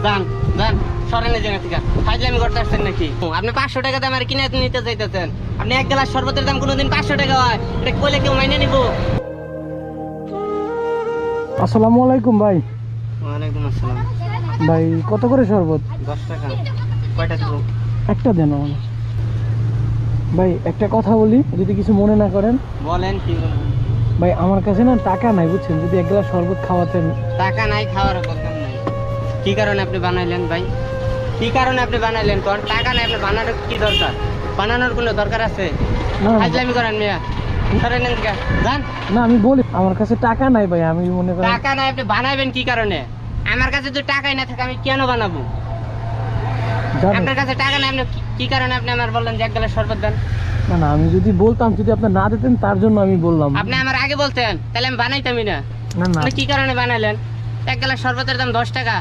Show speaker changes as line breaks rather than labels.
যান যান, সরেন এই জায়গা থেকে। ফাজলামি করতে আসছেন নাকি? আপনি 500 টাকা দাম আর কিনে নিতে চাইতেছেন? আপনি এক গ্লাস শরবতের দাম কোনোদিন 500 টাকা হয়? এটা কইলে কেউ মাইনে নিব?
আসসালামু আলাইকুম ভাই।
ওয়ালাইকুম আসসালাম।
ভাই কত করে শরবত?
10 টাকা। কয়টা দিব?
একটা দেন আমাকে। ভাই একটা কথা বলি, যদি কিছু মনে না করেন।
বলেন কি বলবেন?
ভাই আমার কাছে না টাকা নাই বুঝছেন, যদি এক গ্লাস শরবত খাওয়াতেন।
টাকা নাই, খাওয়ার দরকার নাই। কি কারণে আপনি বানাইলেন ভাই? কি কারণে আপনি বানাইলেন? কোন টাকা নাই, আপনি বানানোর কি দরকার? বানানোর কোনো দরকার আছে?
না না,
ফাজলামি করেন মিয়া। সরেন এখান থেকে, যান।
না আমি বলি আমার কাছে টাকা নাই ভাই, আমি মনে করেন।
টাকা নাই, আপনি বানাবেন কি কারণে? আমার কাছে যদি টাকাই না থাকে আমি কেন বানাবো?
জানেন,
আপনার কাছে টাকা নাই, আপনি কি কারণে আপনি আমার বললেন যে এক গ্লাস শরবত দেন?
না না আমি যদি বলতাম, যদি আপনি না দিতেন তার জন্য আমি বললাম।
আপনি আমার আগে বলতেন, তাহলে আমি বানাইতামই না।
না না
আপনি কি কারণে বানাইলেন? এক গ্লাস শরবতের দাম 10 টাকা।